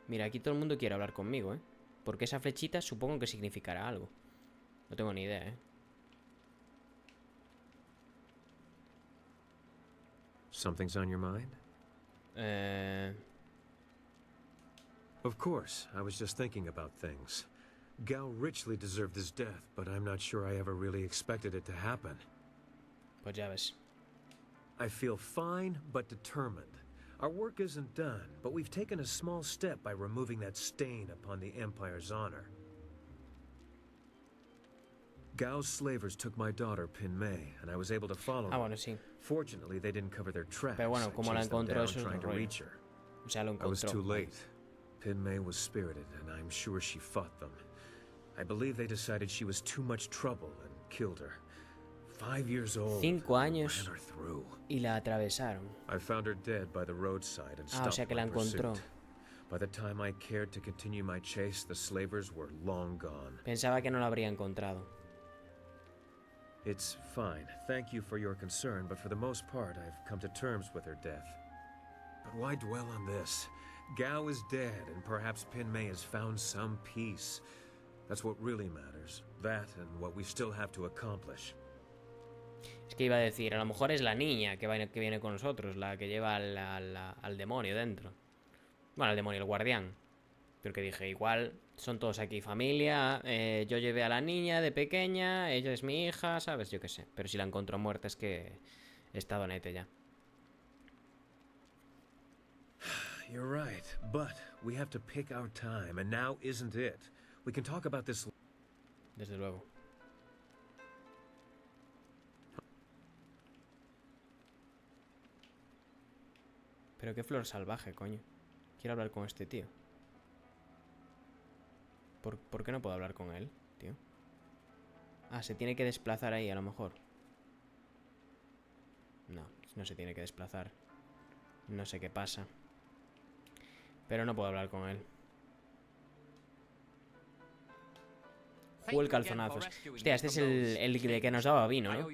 Mira, aquí todo el mundo quiere hablar conmigo, ¿eh? Porque esa flechita supongo que significará algo. No tengo ni idea, ¿eh? Something's on your mind? Of course, I was just thinking about things. Gao richly deserved his death, but I'm not sure I ever really expected it to happen. Pues ya ves. I feel fine, but determined. Our work isn't done, but we've taken a small step by removing that stain upon the Empire's honor. Gao's slavers took my daughter, Pin Mei, and I was able to follow them. Bueno, sí. Fortunately, they didn't cover their tracks. Pero bueno, como la encontró, eso es trying to rollo. reach her. O sea, lo I was encontró. too late. Pin Mei was spirited, and I'm sure she fought them. I believe they decided she was too much trouble and killed her. 5 years old. 5 años ran her through. y la atravesaron. I found her dead by the roadside and O stopped sea que my la encontró. pursuit. By the time I cared to continue my chase, the slavers were long gone. Pensaba que no la habría encontrado. It's fine. Thank you for your concern, but for the most part, I've come to terms with her death. But why dwell on this? Gao is dead, and perhaps Pin Mei has found some peace. That's what really matters. That and what we still have to accomplish. Es que iba a decir, a lo mejor es la niña que viene con nosotros, la que lleva al demonio dentro. Bueno, al demonio, el guardián. Pero que dije, igual son todos aquí familia, yo llevé a la niña de pequeña, ella es mi hija, ¿sabes? Yo qué sé. Pero si la encontró muerta es que he estado nete ya. You're right, but we have to pick our time, and now isn't it. We can talk about this. Desde luego. Pero qué flor salvaje, coño. Quiero hablar con este tío. ¿Por qué no puedo hablar con él, tío? Ah, se tiene que desplazar ahí, a lo mejor. No se tiene que desplazar. No sé qué pasa. Pero no puedo hablar con él. Juego el calzonazos. Hostia, este es el de que nos daba vino, ¿no?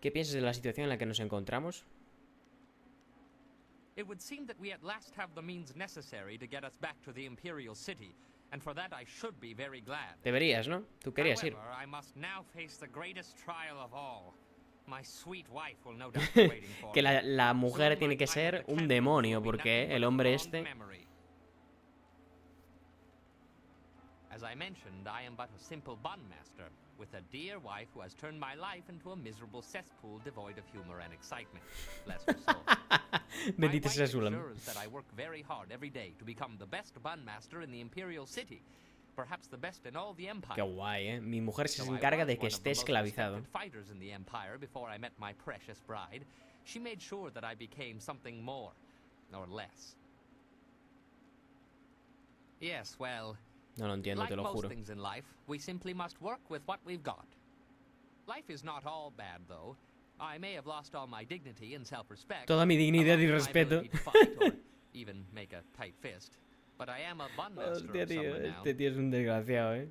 ¿Qué piensas de la situación en la que nos encontramos? It would seem that we at last have the means necessary to get us back to the Imperial City, and for that I should be very glad. Deberías, ¿no? Tú querías ir. However, I must now face the greatest trial of all. My sweet wife will no doubt be waiting for Que me. la mujer tiene que ser un demonio, porque el hombre este... As I mentioned, I am but a simple bun master, with a dear wife who has turned my life into a miserable cesspool devoid of humor and excitement. Bless her soul. Bendita My sea wife su alma. ensures that I work very hard every day to become the best bun master in the Imperial City, perhaps the best in all the Empire. Qué guay, ¿eh? Mi mujer se Though I encarga was de que one of esté the most esclavizado. respected fighters in the Empire before I met my precious bride, she made sure that I became something more, or less. Yes, well, No lo entiendo, like te lo most juro. things in life, we simply must work with what we've got. Life is not all bad, though. I may have lost all my dignity and self-respect. Toda mi dignidad y along with my respeto. ability to fight or even make a tight fist. But I am a bun master Hostia, of tío, someone now. este tío es un desgraciado, ¿eh?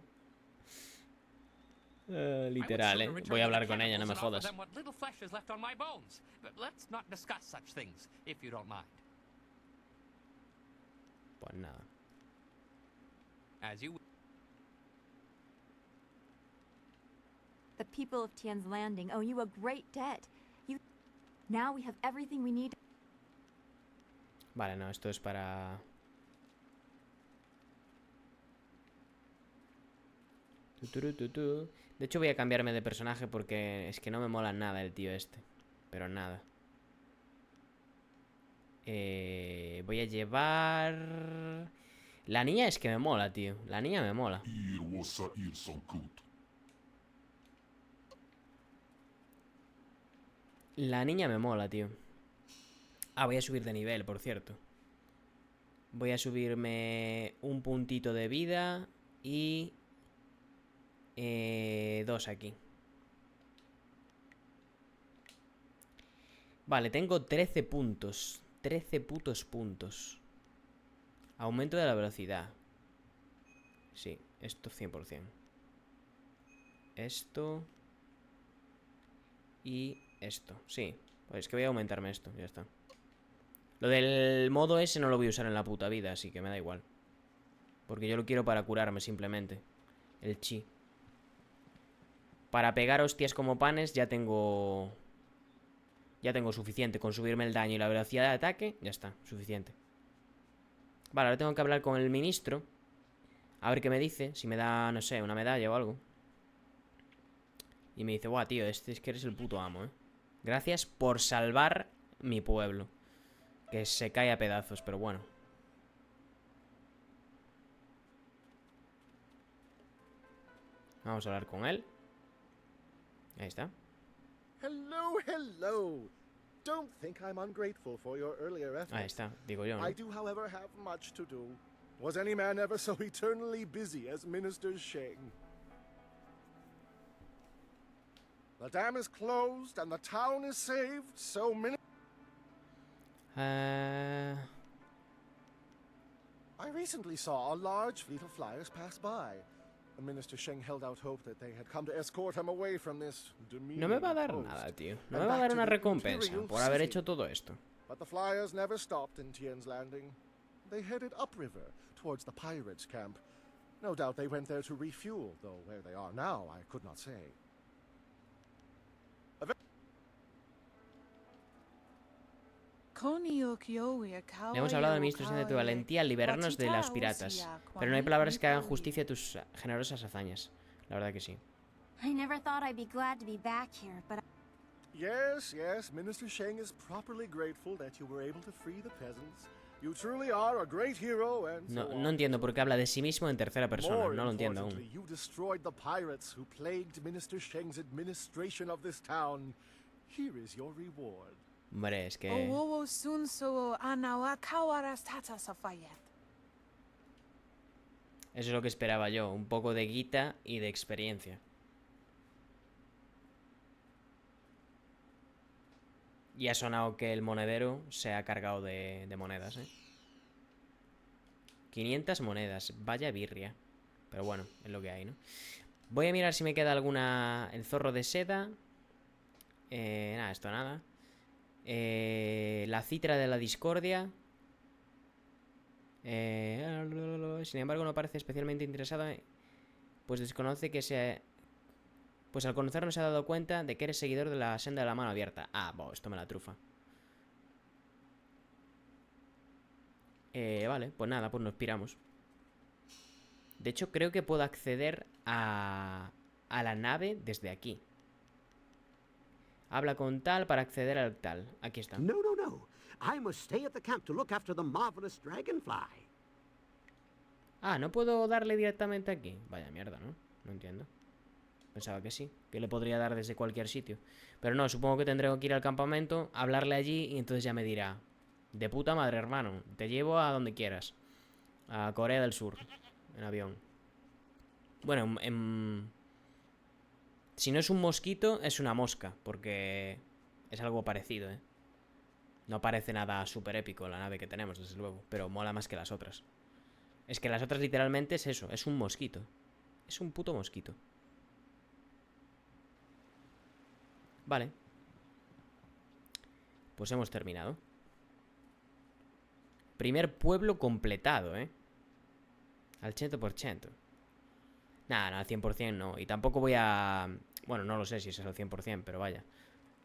Literal, ¿eh? Voy a hablar con ella, no me jodas. Them what little flesh is left on my bones. But let's not discuss such things, if you don't mind. Pues nada. As you The people of Tian's Landing owe you a great debt. Now we have everything we need. Vale, no, esto es para... De hecho voy a cambiarme de personaje porque es que no me mola nada el tío este. Pero nada. Voy a llevar... La niña es que me mola, tío. La niña me mola. La niña me mola, tío. Ah, voy a subir de nivel, por cierto. Voy a subirme un puntito de vida y... 2 aquí. Vale, tengo 13 puntos. 13 putos puntos. Aumento de la velocidad. Sí, esto 100%. Esto... Y esto, sí. Pues es que voy a aumentarme esto, ya está. Lo del modo ese no lo voy a usar en la puta vida, así que me da igual. Porque yo lo quiero para curarme simplemente. El chi. Para pegar hostias como panes ya tengo... Ya tengo suficiente. Con subirme el daño y la velocidad de ataque, ya está, suficiente. Vale, ahora tengo que hablar con el ministro. A ver qué me dice. Si me da, no sé, una medalla o algo. Y me dice, buah, tío, es que eres el puto amo, ¿eh? Gracias por salvar mi pueblo. Que se cae a pedazos, pero bueno. Vamos a hablar con él. Ahí está. Hello, hello. Don't think I'm ungrateful for your earlier efforts. Ahí está, digo yo, ¿no? I do, however, have much to do. Was any man ever so eternally busy as Minister Sheng? The dam is closed and the town is saved, so many... I recently saw a large fleet of flyers pass by. Minister Sheng held out hope that they had come to escort him away from this demeaning No me va a dar post nada, tío. No and me va a back dar to una the recompensa Imperial por haber City. hecho todo esto. But the flyers never stopped in Tian's Landing. They headed upriver towards the pirates' camp. No doubt they went there to refuel, though where they are now, I could not say. Hemos hablado de ministros de tu valentía al liberarnos de los piratas. Pero no hay palabras que hagan justicia a tus generosas hazañas. La verdad que sí. I never thought I'd be glad to be back here, but Yes, yes, Minister Sheng is properly grateful that you were able to free the peasants. You truly are a great hero and No, so no on. entiendo por qué habla de sí mismo en tercera persona. More No lo entiendo aún. importantly, you destroyed the pirates who plagued Minister Sheng's administration of this town. Here is your reward. Hombre, es que... Eso es lo que esperaba yo. Un poco de guita y de experiencia. Y ha sonado que el monedero se ha cargado de monedas, ¿eh? 500 monedas. Vaya birria. Pero bueno, es lo que hay, ¿no? Voy a mirar si me queda alguna... El zorro de seda. Nada, esto nada. La citra de la discordia. Sin embargo, no parece especialmente interesado. Pues desconoce que se... Pues al conocernos se ha dado cuenta de que eres seguidor de la senda de la mano abierta. Ah, bo, esto me la trufa. Vale, pues nada, pues nos piramos. De hecho, creo que puedo acceder a la nave desde aquí. Habla con tal para acceder al tal. Aquí está. No. I must stay at the camp to look after the marvelous dragonfly. Ah, no puedo darle directamente aquí. Vaya mierda, ¿no? No entiendo. Pensaba que sí, que le podría dar desde cualquier sitio. Pero no, supongo que tendré que ir al campamento, hablarle allí y entonces ya me dirá: de puta madre, hermano, te llevo a donde quieras. A Corea del Sur, en avión. Bueno, si no es un mosquito, es una mosca, porque es algo parecido, ¿eh? No parece nada súper épico la nave que tenemos, desde luego, pero mola más que las otras. Es que las otras literalmente es eso, es un mosquito. Es un puto mosquito. Vale. Pues hemos terminado. Primer pueblo completado, ¿eh? Al 100%. Nada, no, al 100% no. Y tampoco voy a... Bueno, no lo sé si es al 100%, pero vaya.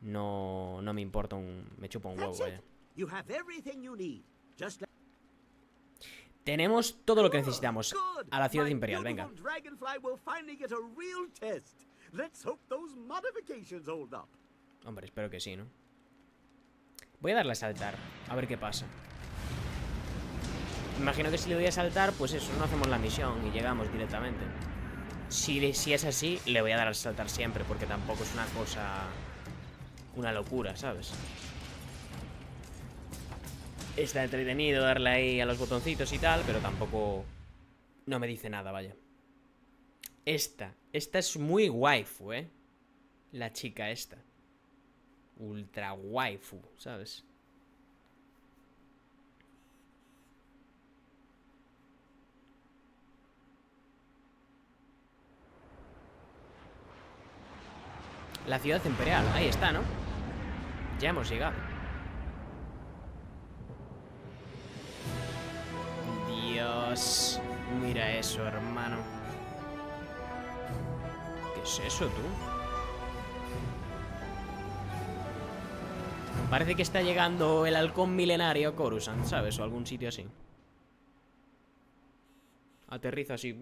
No me importa un... Me chupa un huevo, vaya. You have everything you need. Just Tenemos todo lo que necesitamos. Good. A la ciudad My imperial, venga. beautiful dragonfly will finally get a real test. Let's hope those modifications hold up. Hombre, espero que sí, ¿no? Voy a darle a saltar. A ver qué pasa. Imagino que si le doy a saltar, pues eso, no hacemos la misión y llegamos directamente. Si es así, le voy a dar a saltar siempre, porque tampoco es una cosa... Una locura, ¿sabes? Está entretenido darle ahí a los botoncitos y tal, pero tampoco... No me dice nada, vaya. Esta es muy waifu, ¿eh? La chica esta. Ultra waifu, ¿sabes? La ciudad imperial, ahí está, ¿no? Ya hemos llegado. Dios. Mira eso, hermano. ¿Qué es eso, tú? Parece que está llegando el halcón milenario a Coruscant, ¿sabes? O algún sitio así. Aterriza así,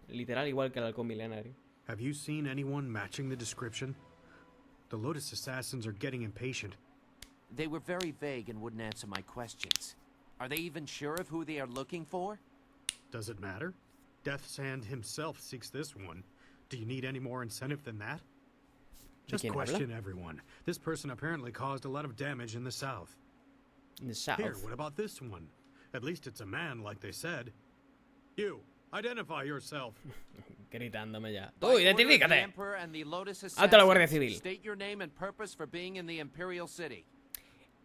literal, igual que el halcón milenario. Have you seen anyone matching the description? The Lotus assassins are getting impatient. They were very vague and wouldn't answer my questions. Are they even sure of who they are looking for? Does it matter? Death's Hand himself seeks this one. Do you need any more incentive than that? Just quién habla? question everyone. This person apparently caused a lot of damage in the south. In the south. Here, what about this one? At least it's a man, like they said. You, identify yourself. Gritándome ya. By ¡Tú, order of the identifícate! Emperor and the Lotus Alto la Guardia assassins, Civil. State your name and purpose for being in the Imperial City.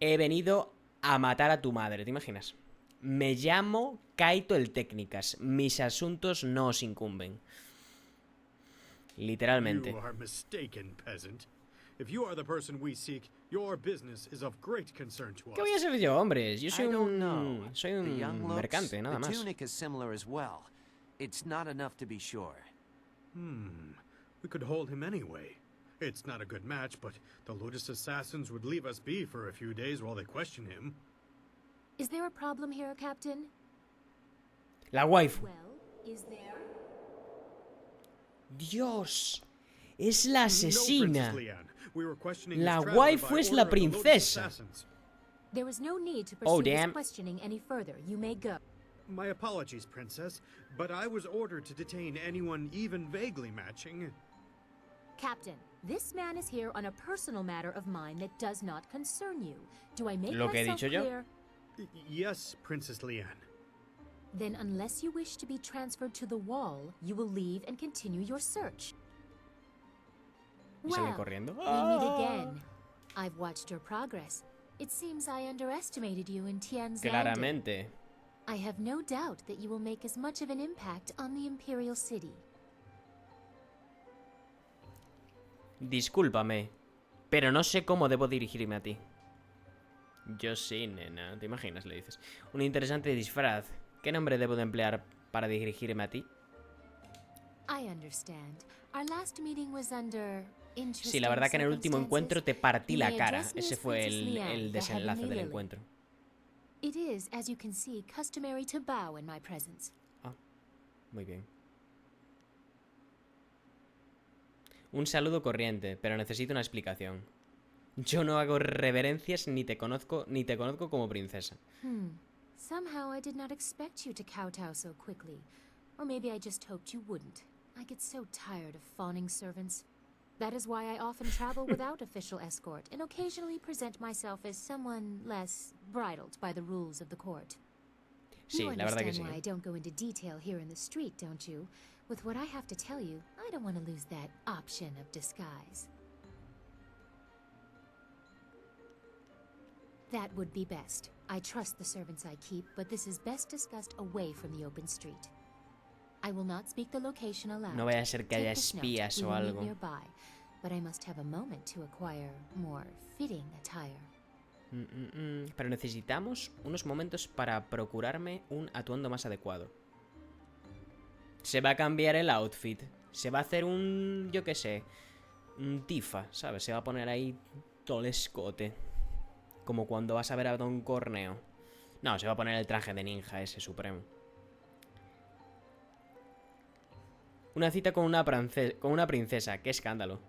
He venido a matar a tu madre, ¿te imaginas? Me llamo Kaito el Técnicas. Mis asuntos no os incumben. Literalmente. You are mistaken, peasant. If you are the person we seek, your business is of great concern to us. ¿Qué voy a ser yo, hombres? Yo soy I don't know. Soy The un young looks, mercante, nada the más. tunic is similar as well. It's not enough to be sure. We could hold him anyway. It's not a good match, but the Lotus assassins would leave us be for a few days while they question him. Is there a problem here, Captain? La waifu. Well, is there? Dios. Es la No, asesina. Princess Lian. We were questioning La this traveler waifu by es la order of the Lotus princesa. assassins. There is no need to Oh, pursue this damn. questioning any further. You may go. My apologies, Princess, but I was ordered to detain anyone even vaguely matching. Captain, this man is here on a personal matter of mine that does not concern you. Do I make Lo que he myself dicho yo. clear? Yes, Princess Lian. Then unless you wish to be transferred to the wall, you will leave and continue your search. Y salen Well, corriendo. we meet again. I've watched your progress. It seems I underestimated you in Tian's Landing. Claramente. I have no doubt that you will make as much of an impact on the Imperial City. Discúlpame, pero no sé cómo debo dirigirme a ti. Yo sí, nena. ¿Te imaginas? Le dices. Un interesante disfraz. ¿Qué nombre debo de emplear para dirigirme a ti? I understand. Our last meeting was under interesting Sí, la verdad que en el último encuentro te partí la You may cara. address me Ese as fue Princess Lian, el the desenlace Heavenly del Lily. encuentro. It is, as you can see, customary to bow in my presence. Ah, muy bien. Un saludo corriente, pero necesito una explicación. Yo no hago reverencias ni te conozco como princesa. Somehow I did not expect you to kowtow so quickly. Or maybe I just hoped you wouldn't. I get so tired of fawning servants. That is why I often travel without official escort and occasionally present myself as someone less bridled by the rules of the court. Sí, You la verdad que understand sí. why I don't go into detail here in the street, don't you? With what I have to tell you, I don't want to lose that option of disguise. That would be best. I trust the servants I keep, but this is best discussed away from the open street. I will not speak the location aloud. No vaya a ser que Take haya this note. espías We o will meet algo. nearby, but I must have a moment to acquire more fitting attire. Pero necesitamos unos momentos para procurarme un atuendo más adecuado. Se va a cambiar el outfit. Se va a hacer un, yo qué sé, un tifa, ¿sabes? Se va a poner ahí todo el escote. Como cuando vas a ver a Don Corneo. No, se va a poner el traje de ninja ese supremo. Una cita con una princesa. ¡Qué escándalo!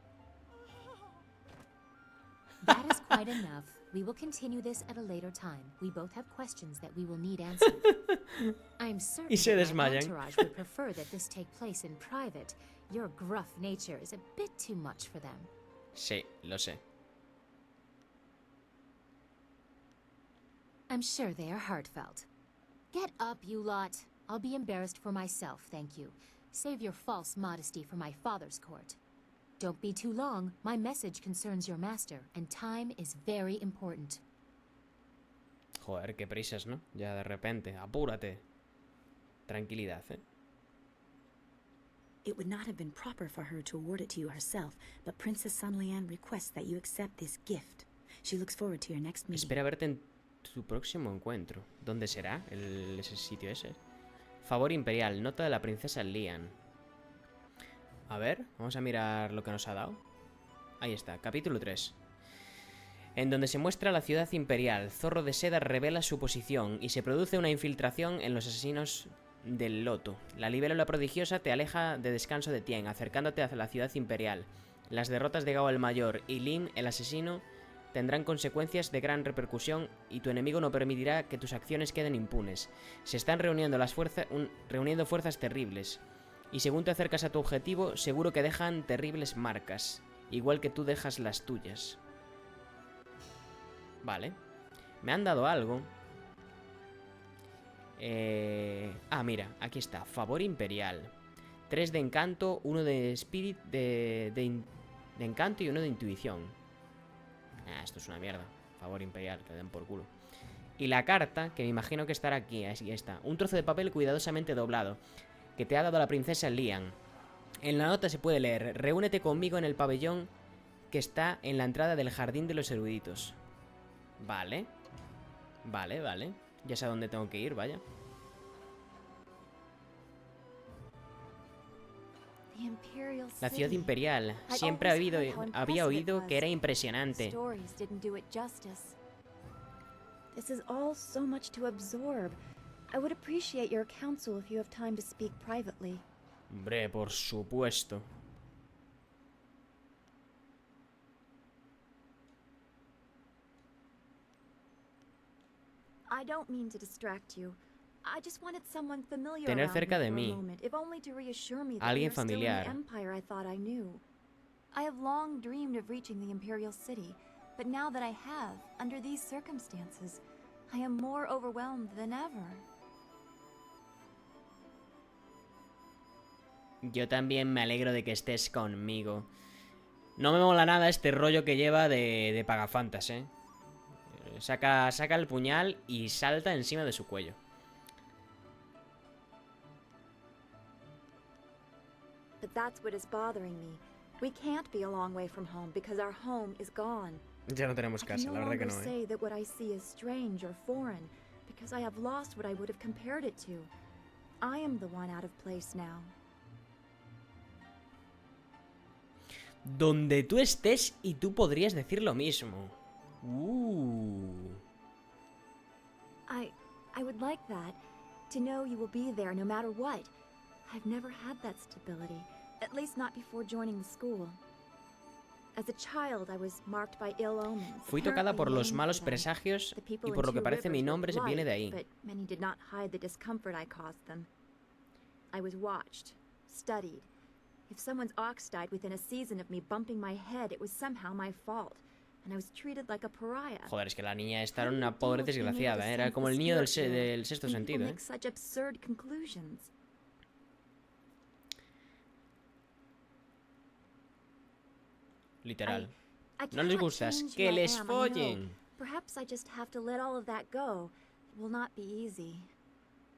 That is quite enough. We will continue this at a later time. We both have questions that we will need answered. I'm certain Y se that my desmayan. entourage would prefer that this take place in private. Your gruff nature is a bit too much for them. Sí, lo sé. I'm sure they are heartfelt. Get up, you lot. I'll be embarrassed for myself, thank you. Save your false modesty for my father's court. Don't be too long. My message concerns your master, and time is very important. Joder, qué prisas, ¿no? Ya de repente. Apúrate. Tranquilidad, ¿eh? It would not have been proper for her to award it to you herself, but Princess Sun Lian requests that you accept this gift. She looks forward to your next meeting. Espera verte en tu próximo encuentro. ¿Dónde será ese sitio ese? Favor imperial. Nota de la princesa Lian. A ver, vamos a mirar lo que nos ha dado. Ahí está, capítulo 3. En donde se muestra la ciudad imperial. Zorro de Seda revela su posición y se produce una infiltración en los asesinos del loto. La libélula prodigiosa te aleja de descanso de Tien, acercándote hacia la ciudad imperial. Las derrotas de Gao el Mayor y Lim, el asesino, tendrán consecuencias de gran repercusión y tu enemigo no permitirá que tus acciones queden impunes. Se están reuniendo reuniendo fuerzas terribles. Y según te acercas a tu objetivo, seguro que dejan terribles marcas. Igual que tú dejas las tuyas. Vale. Me han dado algo. Mira, aquí está. Favor imperial. 3 de encanto, 1 de spirit, de encanto y 1 de intuición. Esto es una mierda. Favor imperial, que den por culo. Y la carta, que me imagino que estará aquí. Ahí está. Un trozo de papel cuidadosamente doblado, que te ha dado la princesa Lian. En la nota se puede leer: reúnete conmigo en el pabellón que está en la entrada del jardín de los eruditos. Vale. Vale, vale. Ya sé a dónde tengo que ir, vaya. La ciudad imperial. Siempre había oído que era impresionante. This is all so much to absorb. I would appreciate your counsel if you have time to speak privately. Hombre, por supuesto. I don't mean to distract you. I just wanted someone familiar Tener around cerca me de for a mí. moment, if only to reassure me that Alguien we are still in familiar. the empire I thought I knew. I have long dreamed of reaching the imperial city, but now that I have, under these circumstances, I am more overwhelmed than ever. Yo también me alegro de que estés conmigo. No me mola nada este rollo que lleva de pagafantas, ¿eh? Saca el puñal y salta encima de su cuello. But that's what is bothering me. We can't be a long way from home because our home is gone. Ya no tenemos casa, la verdad que no, ¿eh? I can no longer say that what I see is strange or foreign because I have lost what I would have compared it to. I am the one out of place now. Donde tú estés y tú podrías decir lo mismo. I would like that. To know you will be there no matter what. I've never had that stability. At least not before joining the school. As a child, I was marked by ill omens. Fui tocada por los malos presagios y por lo que parece mi nombre se viene de ahí. But many did not hide the discomfort I caused them. I was watched, studied. If someone's ox died within a season of me bumping my head, it was somehow my fault. And I was treated like a pariah. Joder, es que la niña esta era una pobre desgraciada, ¿eh? Era como el niño del sexto sentido, ¿eh? Such absurd conclusions. Literal. I No les cannot gustas, change que who I les am, I know. follen. Perhaps I just have to let all of that go. It will not be easy.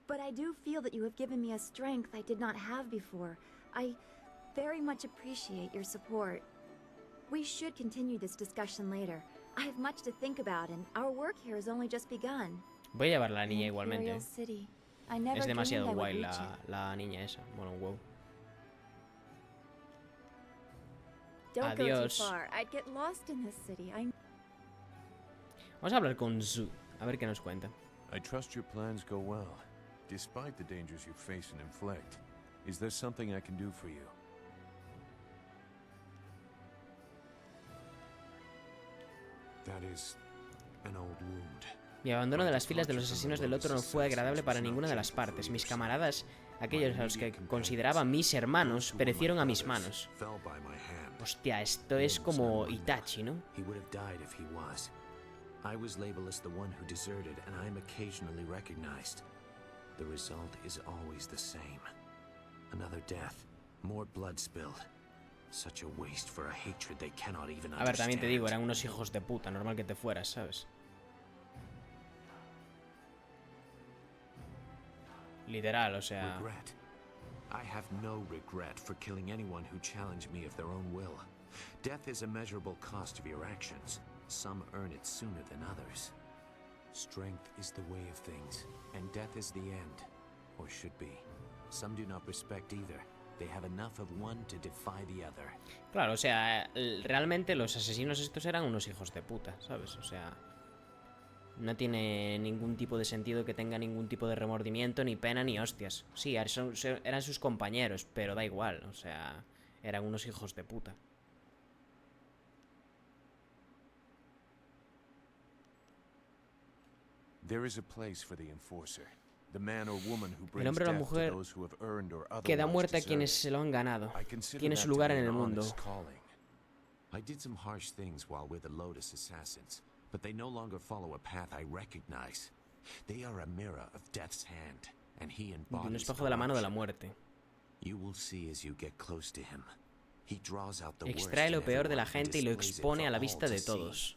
But I do feel that you have given me a strength I did not have before. I very much appreciate your support. We should continue this discussion later. I have much to think about, and our work here has only just begun. Voy a llevar a la niña igualmente, Imperial ¿eh? City. I never Es demasiado dreamed I guay would reach it. la niña esa. Bueno, wow. Don't Adiós. go too far. I'd get lost in this city. Vamos a hablar con Zu. A ver qué nos cuenta. I trust your plans go well, despite the dangers you face and inflict. Is there something I can do for you? That is an old wound. Mi abandono de las filas de los asesinos del otro no fue agradable para ninguna de las partes. Mis camaradas, aquellos a los que consideraba mis hermanos, perecieron a mis manos. Hostia, esto es como Itachi, ¿no? He would have died if he was. I was labeled as the one who deserted, and I am occasionally recognized. The result is always the same. Another death, more blood spilled. Such a waste for a hatred they cannot even understand. A ver, también te digo, eran unos hijos de puta, normal que te fueras, ¿sabes? Literal, o sea... Regret. I have no regret for killing anyone who challenged me of their own will. Death is a measurable cost of your actions. Some earn it sooner than others. Strength is the way of things, and death is the end, or should be. Some do not respect either. They have enough of one to defy the other. Claro, o sea, realmente los asesinos estos eran unos hijos de puta, ¿sabes? O sea, no tiene ningún tipo de sentido que tenga ningún tipo de remordimiento, ni pena, ni hostias. Sí, eran sus compañeros, pero da igual, o sea, eran unos hijos de puta. There is a place for the enforcer. The man or woman who El brings hombre o la death mujer to those who have earned or que da otherwise muerte a deserved. quienes se lo han ganado. I consider Tiene that su to lugar be en an el mundo. honest calling. I did some harsh things while with the Lotus Assassins, but they no longer follow a path I recognize. They are a mirror of Death's hand, and he Y un embodies espejo de la mano de la corruption. muerte. You will see as you get close to him. He draws out the worst Extrae lo in peor de la everyone and gente y lo displays it expone for a la all vista to de see. todos.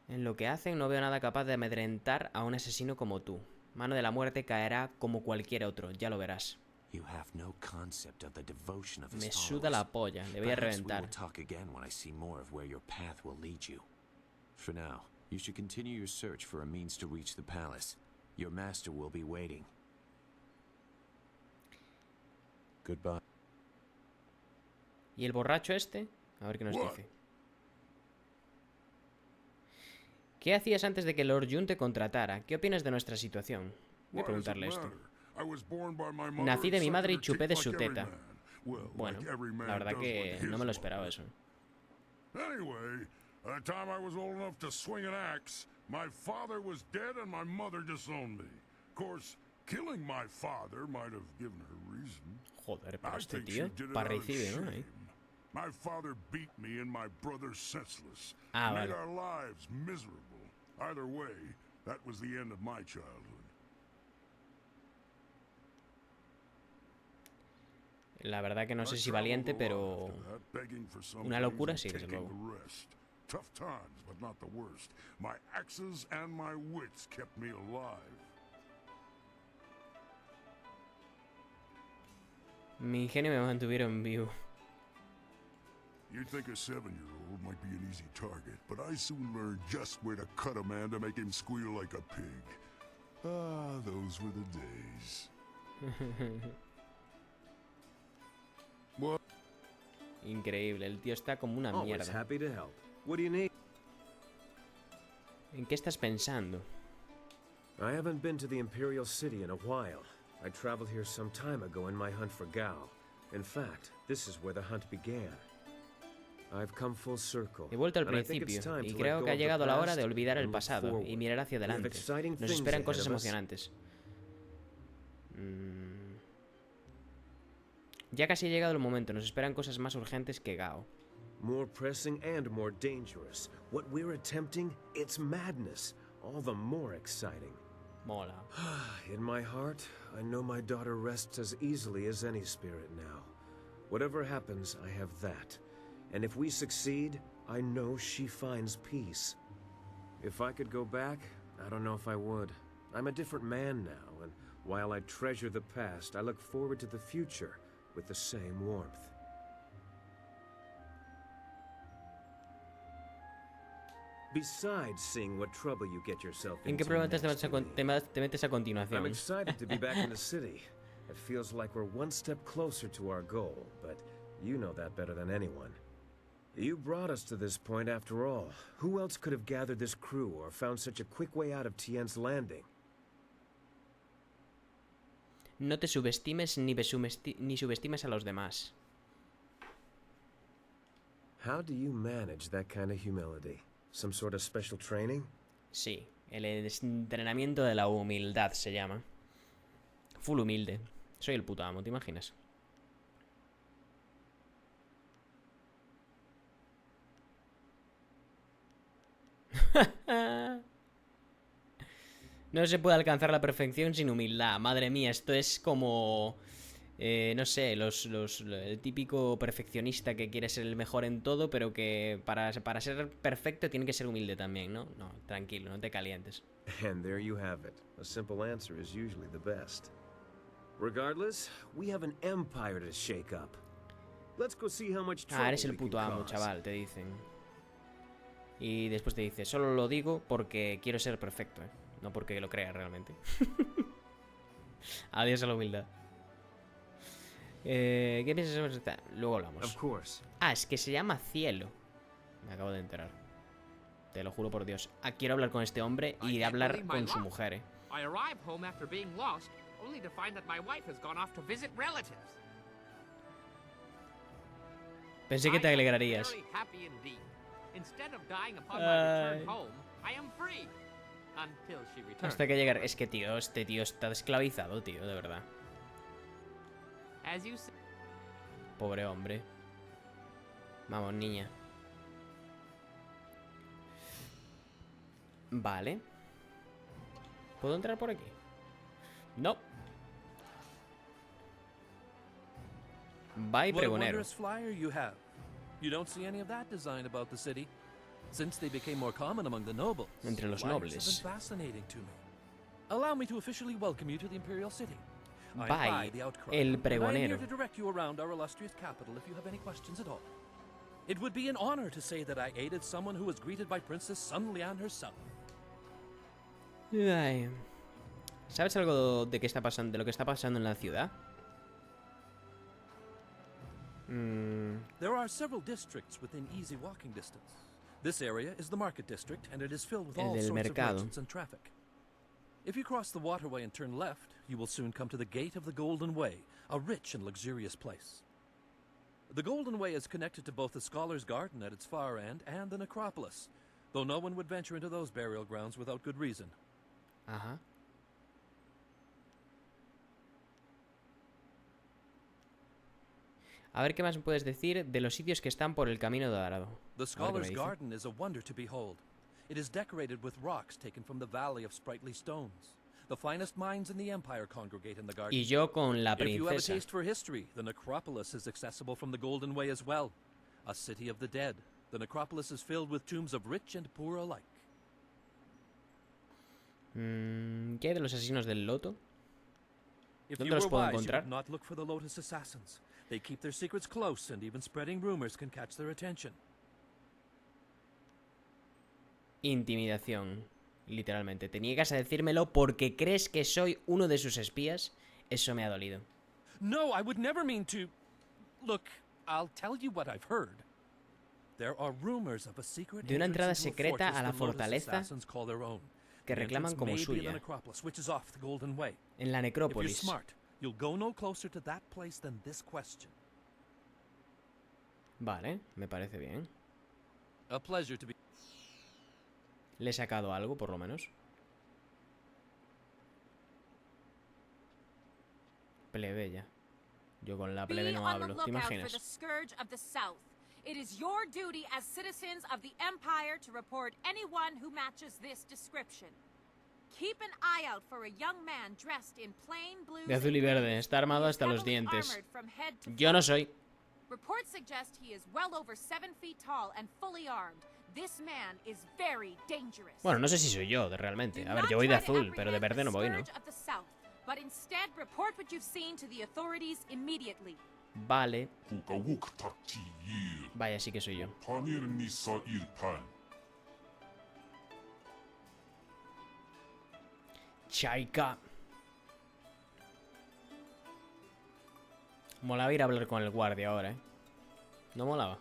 En lo que hacen no veo nada capaz de amedrentar a un asesino como tú. Mano de la muerte caerá como cualquier otro, ya lo verás. You have no concept of the devotion of his Me suda followers. la polla, le voy a Perhaps we reventar. will talk again when I see more of where your path will lead you. For now, you should continue your search for a means to reach the palace. Your master will be waiting. Goodbye. ¿Y el borracho este? A ver qué nos dice. ¿Qué hacías antes de que Lord Jun te contratara? ¿Qué opinas de nuestra situación? Voy a preguntarle esto. Nací de mi madre y chupé de su teta. Bueno, la verdad que no me lo esperaba eso. Anyway, by the time I was old enough to swing an axe, my father was dead and my mother disowned me. Of course, killing my father might have given her reason. Joder, pero I este think tío, she did it out of parricidio, ¿no? shame. My father beat me and my brother senseless. Ah, made vale. our lives miserable. Either way, that was the end of my childhood. La verdad que no sé si valiente, pero una locura sí, desde luego. Tough times, but not the worst. My axes and my wits kept me alive. Mi ingenio me mantuvieron vivo. You'd think a 7-year-old might be an easy target, but I soon learned just where to cut a man to make him squeal like a pig. Ah, those were the days. What? Increíble, el tío está como una Always mierda. happy to help. What do you need? ¿En qué estás pensando? I haven't been to the Imperial City in a while. I traveled here some time ago in my hunt for Gao. In fact, this is where the hunt began. I've come full circle. He vuelto al and I think it's principio, time y to creo let que ha go of the llegado la hora past de olvidar el and look pasado y forward. mirar hacia We have adelante. exciting Nos things esperan ahead cosas of us. emocionantes. Ya casi ha llegado el momento, nos esperan cosas más urgentes que Gao. More pressing and more dangerous. What we're attempting, it's madness. All the more exciting. Mola. In my heart, I know my daughter rests as easily as any spirit now. Whatever happens, I have that. And if we succeed, I know she finds peace. If I could go back, I don't know if I would. I'm a different man now, and while I treasure the past, I look forward to the future with the same warmth. Besides seeing what trouble you get yourself ¿En qué into problema next with me, te metes a I'm continuación? excited to be back in the city. It feels like we're one step closer to our goal, but you know that better than anyone. You brought us to this point after all. Who else could have gathered this crew or found such a quick way out of Tien's Landing? No te subestimes ni subestimes a los demás. How do you manage that kind of humility? Some sort of special training? Sí, el entrenamiento de la humildad se llama. Full humilde. Soy el puto amo, ¿te imaginas? No se puede alcanzar la perfección sin humildad. Madre mía, esto es como... no sé, el típico perfeccionista que quiere ser el mejor en todo, pero que para ser perfecto tiene que ser humilde también, ¿no? No, tranquilo, no te calientes. And there you have it. A simple answer is usually the best. Regardless, we have an empire to shake up. Let's go see how much Ah, eres trouble el we can puto amo, cause. chaval, te dicen. Y después te dice, solo lo digo porque quiero ser perfecto, ¿eh? No porque lo crea realmente. Adiós a la humildad. ¿Qué piensas sobre esta? Luego hablamos. Of course. Ah, es que se llama Cielo. Me acabo de enterar. Te lo juro por Dios. Ah, quiero hablar con este hombre y hablar con su mujer, ¿eh? I arrive home after being lost, only to find that my wife has gone off to visit relatives. Pensé que te alegrarías. Very happy indeed. Instead of dying upon my return home, I am free. Until she returns. Hasta que llegar. Es que, tío, este tío está esclavizado, tío, de verdad. As you say. Pobre hombre. Vamos, niña. Vale. ¿Puedo entrar por aquí? No. Bye, What a pregonero. wondrous flyer you have. You don't see any of that design about the city. Since they became more common among the nobles, Entre los flyers nobles. have been fascinating to me. Allow me to officially welcome you to the Imperial City. I'm Bye, the Outcry, el and I am pregonero. here to direct you around our illustrious capital if you have any questions at all. It would be an honor to say that I aided someone who was greeted by Princess Sun Lian herself. Ay. ¿Sabes algo de qué está pasando, de lo que está pasando en la ciudad? There are several districts within easy walking distance. This area is the market district, and it is filled with El all del sorts mercado. of merchants and traffic. If you cross the waterway and turn left, you will soon come to the Gate of the Golden Way, a rich and luxurious place. The Golden Way is connected to both the Scholar's Garden at its far end and the Necropolis, though no one would venture into those burial grounds without good reason. Ajá. A ver qué más me puedes decir de los sitios que están por el camino dorado. The A ver qué me Scholar's dice. Garden is a wonder to behold. It is decorated with rocks taken from the Valley of Sprightly Stones. The finest minds in the Empire congregate in the garden. Y yo con la If you have a princesa. taste for history, the Necropolis is accessible from the Golden Way as well. A city of the dead, the Necropolis is filled with tombs of rich and poor alike. ¿Qué hay de los asesinos del loto? If ¿Dónde you los were puedo wise, you encontrar? would not look for the Lotus Assassins. They keep their secrets close, and even spreading rumors can catch their attention. Intimidación. Literalmente. Te niegas a decírmelo porque crees que soy uno de sus espías. Eso me ha dolido. No, I would never mean to. Look, I'll tell you what I've heard. There are rumors of a secret De una entrada entrance into secreta fortress a la the Lotus fortaleza Assassins call their own. que The reclaman entrance como may be in the suya. Necropolis, which is off the Golden Way. En la If you're necrópolis. smart, you'll go no closer to that place than this question. Vale, me parece bien. A pleasure to be. Le he sacado algo, por lo menos. Plebeya. Yo con la plebe no hablo. ¿Te imaginas? It is your duty as citizens of the Empire to report anyone who matches this description. Keep an eye out for a young man dressed in plain blues De azul y verde. Está armado hasta los dientes. Yo no soy. Reports suggest he is well over 7 feet tall and fully armed. This man is very dangerous. Bueno, no sé si soy yo, realmente. A ver, yo voy de azul, pero de verde no voy, ¿no? But instead, report what you've seen to the authorities immediately. Vale. Vaya, sí que soy yo. Chaika. Molaba ir a hablar con el guardia ahora, ¿eh? No molaba.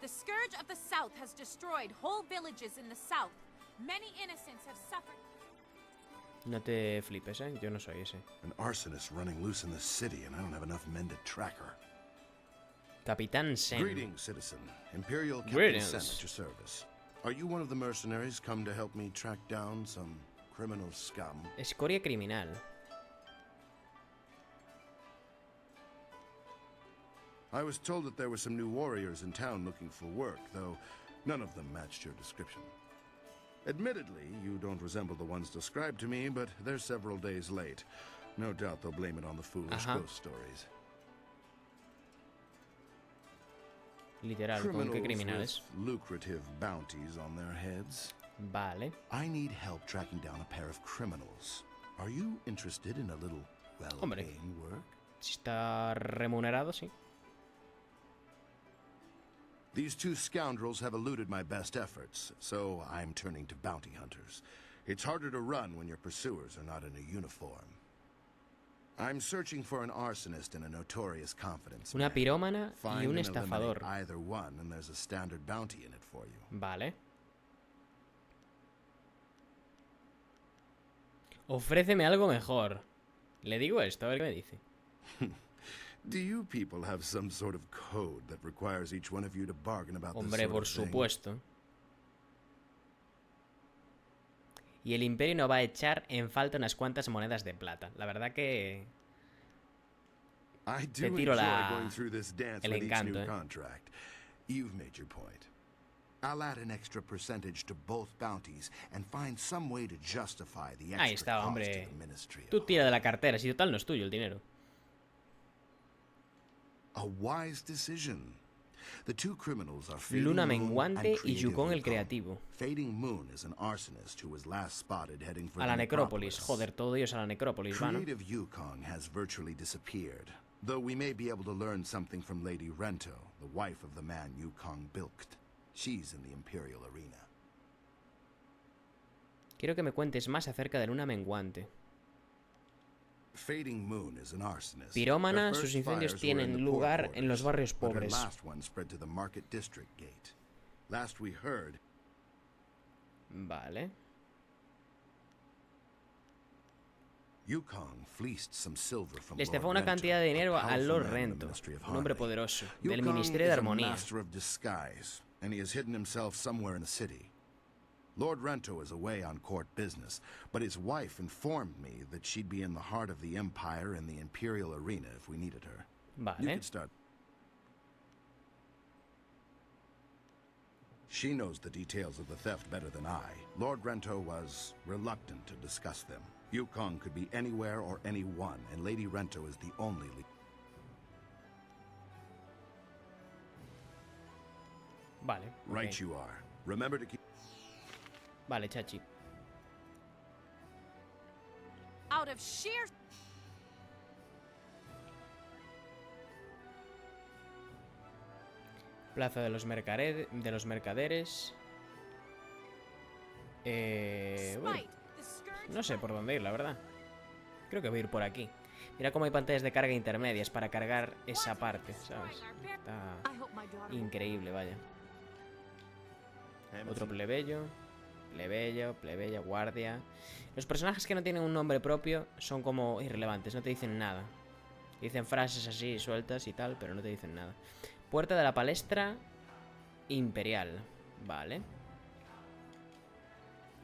The scourge of the south has destroyed whole villages in the south. Many innocents have suffered. No te flipes, ¿eh? Yo no soy ese. An arsonist running loose in the city, and I don't have enough men to track her. Capitán Sen. Greetings, citizen. Imperial Captain Greetings. Sen at your service. Are you one of the mercenaries come to help me track down some criminal scum? Escoria criminal. I was told that there were some new warriors in town looking for work, though none of them matched your description. Admittedly, you don't resemble the ones described to me, but they're several days late. No doubt they'll blame it on the foolish ghost stories. Literal, ¿con qué criminales? With lucrative bounties on their heads. Vale. I need help tracking down a pair of criminals. Are you interested in a little well-paying work? Si está remunerado, sí. These two scoundrels have eluded my best efforts, so I'm turning to bounty hunters. It's harder to run when your pursuers are not in a uniform. I'm searching for an arsonist and a notorious confidence Una man. pirómana y Find un and eliminate estafador. either one, and there's a standard bounty in it for you. Vale. Ofréceme algo mejor. Le digo esto, a ver qué me dice. Do you people have some sort of code that requires each one of you to bargain about this Hombre, sort por of thing? supuesto. Y el Imperio no va a echar en falta unas cuantas monedas de plata. La verdad que... I Te do tiro enjoy going through this dance el with each encanto, new contract. You've made your point. I'll add an extra percentage to both bounties and find some way to justify the Ahí extra está, cost hombre. to the ministry. Tú tira de la cartera, si total no es tuyo el dinero. A wise decision. The two criminals are Fading Luna Moon Menguante and y Creative Yukon el Yukon. Creativo. Fading Moon is an arsonist who was last spotted heading for A the la necrópolis. necropolis. Joder, todo ellos a la necrópolis, va, ¿no? Creative Yukon has virtually disappeared, though we may be able to learn something from Lady Rento, the wife of the man Yukon bilked. She's in the Imperial Arena. Quiero que me cuentes más acerca de Luna Menguante. Fading Moon is an arsonist. Pirómana, Her sus first incendios fires were in tienen the lugar poor en los barrios quarters, but her pobres. last one spread to the Market District Gate. Last we heard, Vale. Yukon fleeced some silver from Le estafó Lord una Rento, cantidad de dinero a al powerful Lord man in the Rento, Ministry of un hombre Harmony. poderoso, del Yukon Ministerio de is a Armonía. master of disguise, and he has hidden himself somewhere in the city. Lord Rento is away on court business, but his wife informed me that she'd be in the heart of the Empire in the Imperial Arena if we needed her. You Vale. could start. She knows the details of the theft better than I. Lord Rento was reluctant to discuss them. Yukon could be anywhere or anyone, and Lady Rento is the only Vale. Right ok. you are. Remember to keep... Vale, chachi. Out of sheer... Plaza de los mercaderes. Bueno, Spite, the scourge no sé por dónde ir, la verdad. Creo que voy a ir por aquí. Mira cómo hay pantallas de carga intermedias para cargar esa parte, ¿sabes? Está increíble, vaya. Otro plebeyo. Plebeya, guardia. Los personajes que no tienen un nombre propio son como irrelevantes, no te dicen nada. Dicen frases así sueltas y tal, pero no te dicen nada. Puerta de la palestra imperial. Vale.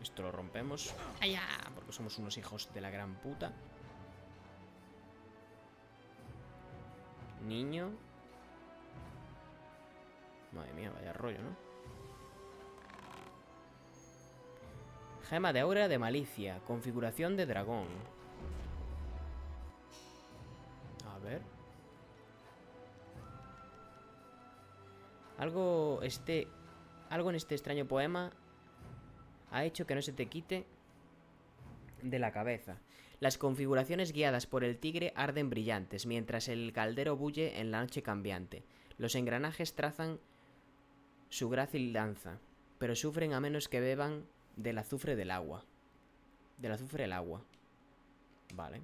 Esto lo rompemos. ¡Allá! Porque somos unos hijos de la gran puta. Niño. Madre mía, vaya rollo, ¿no? Gema de aura de malicia. Configuración de dragón. A ver. Algo en este extraño poema ha hecho que no se te quite de la cabeza. Las configuraciones guiadas por el tigre arden brillantes, mientras el caldero bulle en la noche cambiante. Los engranajes trazan su grácil danza, pero sufren a menos que beban del azufre del agua. Del azufre del agua. Vale.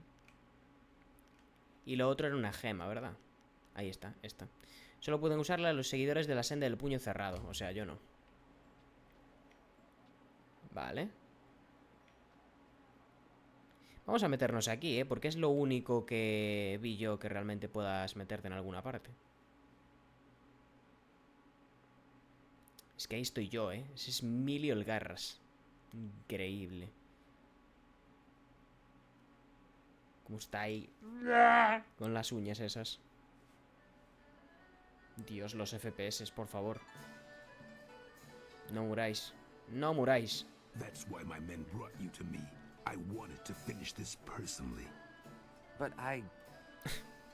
Y lo otro era una gema, ¿verdad? Ahí está, esta. Solo pueden usarla los seguidores de la senda del puño cerrado. O sea, yo no. Vale. Vamos a meternos aquí, porque es lo único que vi yo que realmente puedas meterte en alguna parte. Es que ahí estoy yo, Ese es Emilio el Garras. Increíble. ¿Cómo está ahí? Con las uñas esas. Dios, los FPS, por favor. No muráis. No muráis. That's why my men brought you to me. I wanted to finish this personally. But I...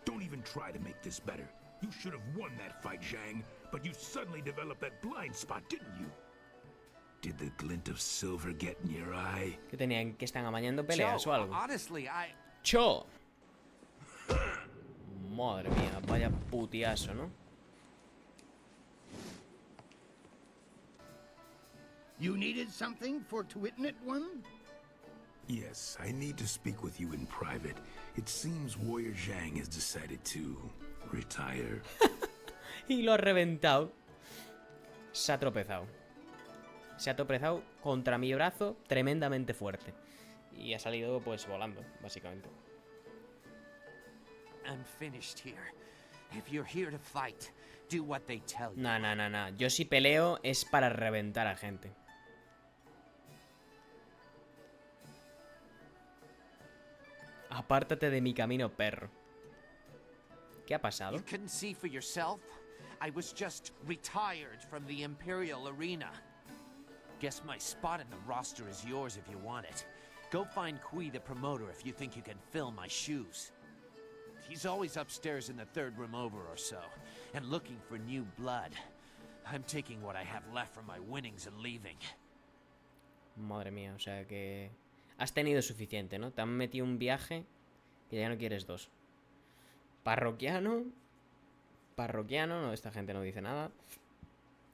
Don't even try to make this better. You should have won that fight, Zhang, but you suddenly developed that blind spot, didn't you? Did the glint of silver get in your eye? ¿Qué tenían? ¿Que están amañando peleas o algo? Honestly, ¡Cho! Madre mía, vaya putiazo, ¿no? You needed something fortuitous one? Yes, I need to speak with you in private. It seems Warrior Zhang has decided to retire. Y lo ha reventado. Se ha tropezado. Se ha tropezado contra mi brazo tremendamente fuerte. Y ha salido pues volando, básicamente. I'm finished here. If you're here to fight, do what they tell you. No. Yo si peleo es para reventar a gente. Apártate de mi camino, perro. ¿Qué ha pasado? You couldn't see for yourself? I was just retired from the Imperial Arena. Guess my spot in the roster is yours if you want it. Go find Kui the promoter if you think you can fill my shoes. He's always upstairs in the third room over or so, and looking for new blood. I'm taking what I have left from my winnings and leaving. Madre mía, o sea que... Has tenido suficiente, ¿no? Te han metido un viaje que ya no quieres dos. Parroquiano. Parroquiano, no, esta gente no dice nada.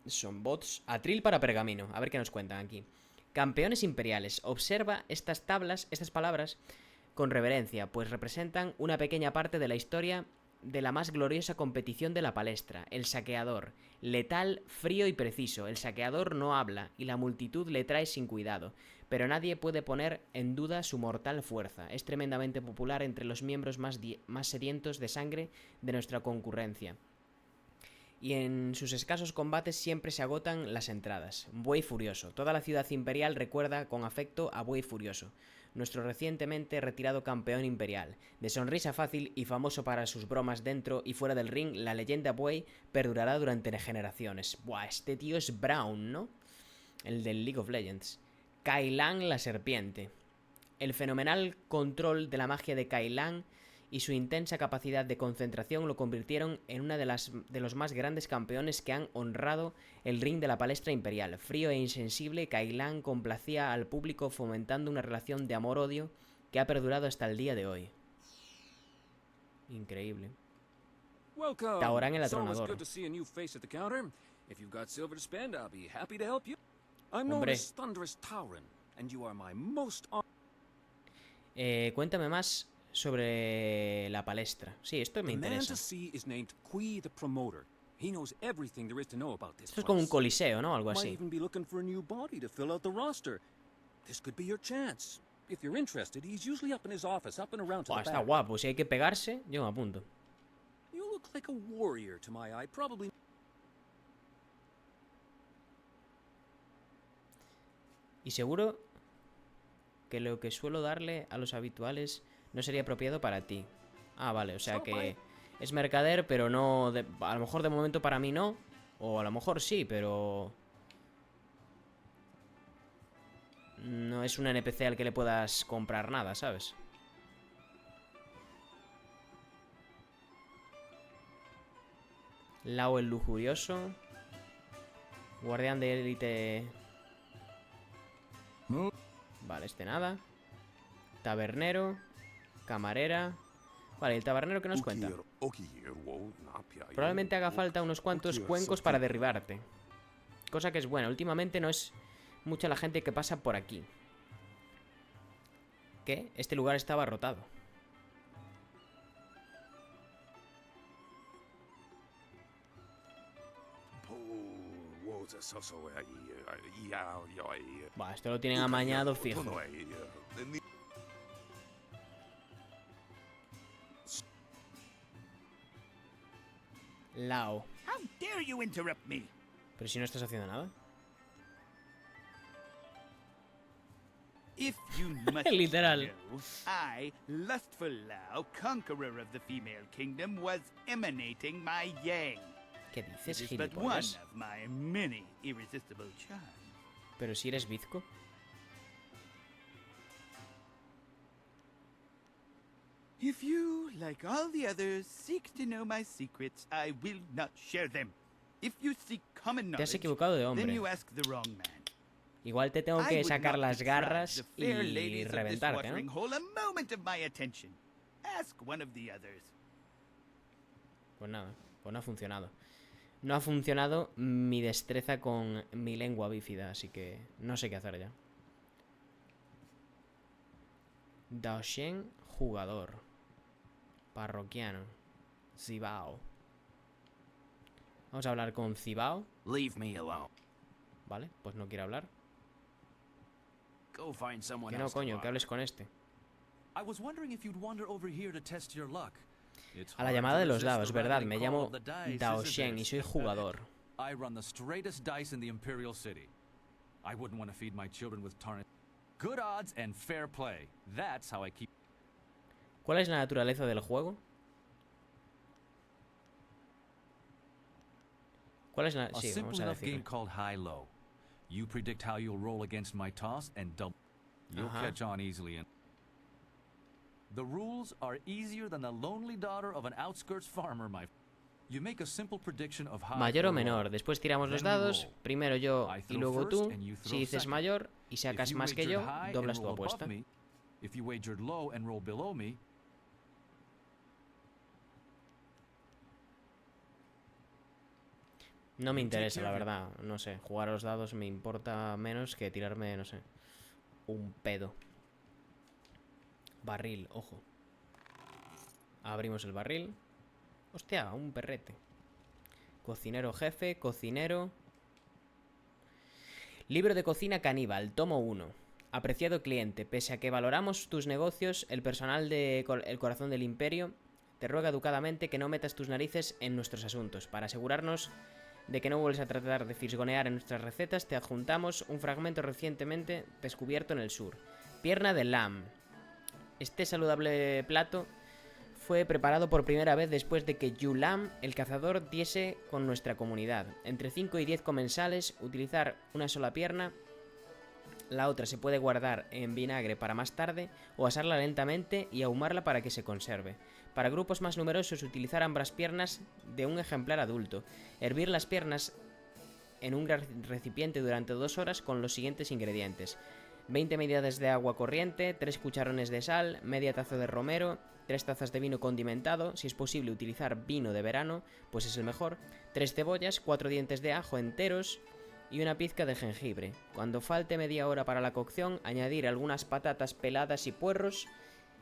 Son bots. Atril para pergamino. A ver qué nos cuentan aquí. Campeones imperiales. Observa estas tablas, estas palabras, con reverencia, pues representan una pequeña parte de la historia de la más gloriosa competición de la palestra. El saqueador. Letal, frío y preciso. El saqueador no habla y la multitud le trae sin cuidado. Pero nadie puede poner en duda su mortal fuerza. Es tremendamente popular entre los miembros más sedientos de sangre de nuestra concurrencia. Y en sus escasos combates siempre se agotan las entradas. Buey Furioso. Toda la ciudad imperial recuerda con afecto a Buey Furioso, nuestro recientemente retirado campeón imperial. De sonrisa fácil y famoso para sus bromas dentro y fuera del ring, la leyenda Buey perdurará durante generaciones. Buah, este tío es Brown, ¿no? El del League of Legends. Kailan la serpiente. El fenomenal control de la magia de Kailan y su intensa capacidad de concentración lo convirtieron en una de los más grandes campeones que han honrado el ring de la palestra imperial. Frío e insensible, Kailan complacía al público fomentando una relación de amor-odio que ha perdurado hasta el día de hoy. Increíble. Taorán el atronador. Hombre. Cuéntame más sobre la palestra. Sí, esto me interesa. Esto es como un coliseo, ¿no? Algo así. Buah, está guapo. Si hay que pegarse, yo me apunto. Y seguro que lo que suelo darle a los habituales no sería apropiado para ti. Ah, vale, o sea que es mercader, pero no... a lo mejor de momento para mí no. O a lo mejor sí, pero... no es un NPC al que le puedas comprar nada, ¿sabes? Lao el lujurioso. Guardián de élite... Vale, este nada. Tabernero. Camarera. Vale, el tabernero que nos cuenta. Probablemente haga falta unos cuantos cuencos para derribarte. Cosa que es buena. Últimamente no es mucha la gente que pasa por aquí. ¿Qué? Este lugar estaba rotado. Buah, esto lo tienen amañado fijo. Lao. How dare you interrupt me? Pero si no estás haciendo nada. If you must Literal. know, I, lustful Lao, conqueror of the female kingdom, was emanating my yang. ¿Qué dices, It is but one gilipollas? of my many irresistible charms. Pero si eres bizco. If you, like all the others, seek to know my secrets, I will not share them. If you seek common Te has knowledge, equivocado de then hombre. you ask the wrong man. Igual te tengo I que would sacar not las deprive garras the fair y ladies of this reventarte, watering ¿no? hole a moment of my attention. Ask one of the others. Pues nada, pues no ha funcionado. No ha funcionado mi destreza con mi lengua bífida, así que no sé qué hacer ya. Daoshen, jugador. Parroquiano. Cibao. Vamos a hablar con Cibao. Leave me alone. Vale, pues no quiere hablar. Go find someone Que no, else to coño, que bother. hables con este. I was wondering if you'd wander over here to test your luck. A la llamada de los dados, ¿verdad? Me llamo Daoshen y soy jugador. I run the straightest dice in the Imperial City. I wouldn't want to feed my children with tarnished. Good odds and fair play. That's how I keep. ¿Cuál es la naturaleza del juego? ¿Cuál es la...? A Sí, simple vamos a enough game decirlo. called high-low. You predict how you'll roll against my toss and double. You'll Uh-huh. catch on easily. And the rules are easier than the lonely daughter of an outskirts farmer, my. You make a simple prediction of high Mayor o or low. menor. Después tiramos los Then we dados. roll. Primero yo I y throw luego first tú. and you Si throw dices second. mayor y If sacas you más que yo, wagered high and doblas tu roll above apuesta. me, if you wagered low and roll below me, No me You take interesa, la care of verdad. No sé, jugar a los dados me importa menos que tirarme, no sé, un pedo. Barril, ojo. Abrimos el barril. Hostia, un perrete. Cocinero jefe, cocinero. Libro de cocina caníbal, tomo 1. Apreciado cliente, pese a que valoramos tus negocios, el personal de El Corazón del Imperio te ruega educadamente que no metas tus narices en nuestros asuntos. Para asegurarnos de que no vuelves a tratar de fisgonear en nuestras recetas, te adjuntamos un fragmento recientemente descubierto en el sur. Pierna de lamb. Este saludable plato fue preparado por primera vez después de que Yulam, el cazador, diese con nuestra comunidad. Entre 5 y 10 comensales, utilizar una sola pierna. La otra se puede guardar en vinagre para más tarde o asarla lentamente y ahumarla para que se conserve. Para grupos más numerosos, utilizar ambas piernas de un ejemplar adulto. Hervir las piernas en un recipiente durante 2 horas con los siguientes ingredientes: 20 medidas de agua corriente, 3 cucharones de sal, media taza de romero, 3 tazas de vino condimentado, si es posible utilizar vino de verano, pues es el mejor, 3 cebollas, 4 dientes de ajo enteros y una pizca de jengibre. Cuando falte media hora para la cocción, añadir algunas patatas peladas y puerros,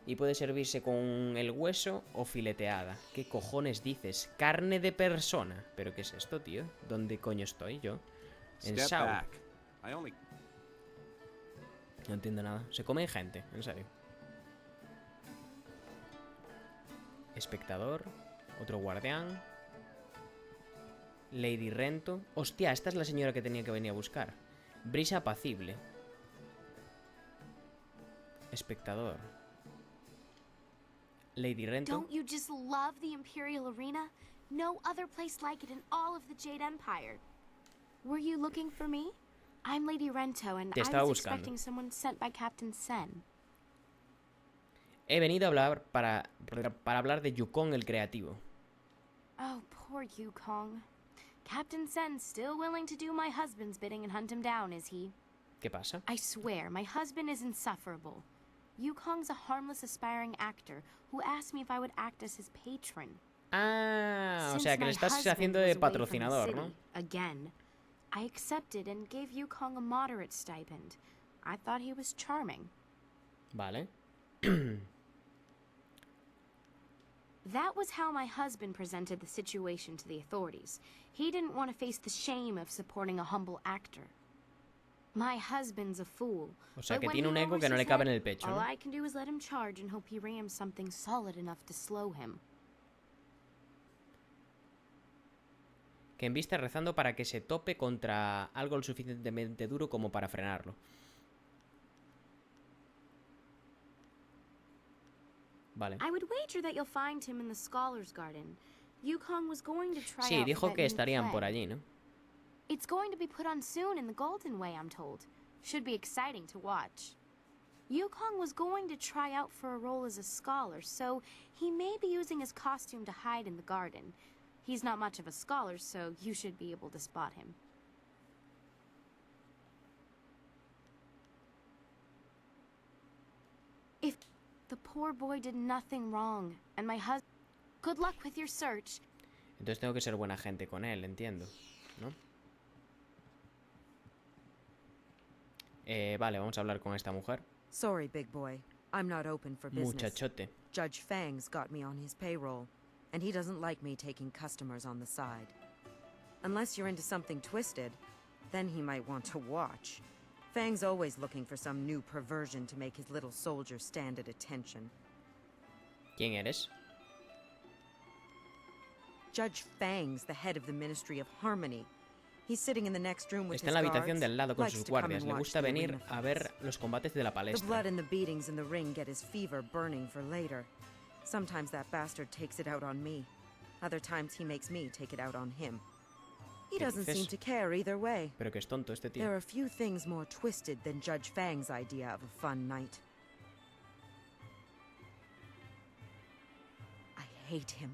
y puede servirse con el hueso o fileteada. ¿Qué cojones dices? Carne de persona. ¿Pero qué es esto, tío? ¿Dónde coño estoy yo? En Step Sao. back. I only... No entiendo nada. Se come gente, en serio. Espectador. Otro guardián. Lady Rento. Hostia, esta es la señora que tenía que venir a buscar. Brisa apacible. Espectador. Lady Rento. Don't you just love the Imperial Arena? No other place like it in all of the Jade Empire. Were you looking for me? I'm Lady Rento, and Te I estaba was buscando. expecting someone sent by Captain Sen. He venido a hablar para hablar de Yukon el creativo. Oh, poor Yukong. Captain Sen's still willing to do my husband's bidding and hunt him down, is he? ¿Qué pasa? I swear, my husband is insufferable. Yukong's a harmless aspiring actor who asked me if I would act as his patron. Ah, o Since sea que my le estás husband haciendo was de away from the patrocinador, ¿no? city, again, I accepted and gave Yukong a moderate stipend. I thought he was charming. Vale. That was how my husband presented the situation to the authorities. He didn't want to face the shame of supporting a humble actor. My husband's a fool. O sea but que when tiene he un ego lowers que no his le cabe en head, el pecho, all ¿no? I can do is let him charge and hope he rams something solid enough to slow him. Que embiste rezando para que se tope contra algo lo suficientemente duro como para frenarlo. Vale. I would wager that you'll find him in the Scholars Garden. Yukong was going to try Sí, out dijo for that que new estarían por play. allí, ¿no? It's going to be put on soon in the Golden Way, I'm told. Should be exciting to watch. Yukong was going to try out for a role as a scholar, so he may be using his costume to hide in the garden. He's not much of a scholar, so you should be able to spot him. If the poor boy did nothing wrong, and my husband... Good luck with your search. Entonces tengo que ser buena gente con él, entiendo, ¿no? Vale, vamos a hablar con esta mujer. Sorry, big boy. I'm not open for business. Muchachote. Judge Fang's got me on his payroll, and he doesn't like me taking customers on the side. Unless you're into something twisted, then he might want to watch. Fang's always looking for some new perversion to make his little soldier stand at attention. ¿Quién eres? Judge Fang's the head of the Ministry of Harmony. He's sitting in the next room with Está en la habitación de al lado con likes sus to come guardias. and Le watch gusta the venir arena a ver los combates de la The palestra. blood and the beatings in the ring get his fever burning for later. Sometimes that bastard takes it out on me. Other times he makes me take it out on him. He ¿Qué doesn't dices? seem to care either way. Pero que es tonto este tío. There are few things more twisted than Judge Fang's idea of a fun night. I hate him.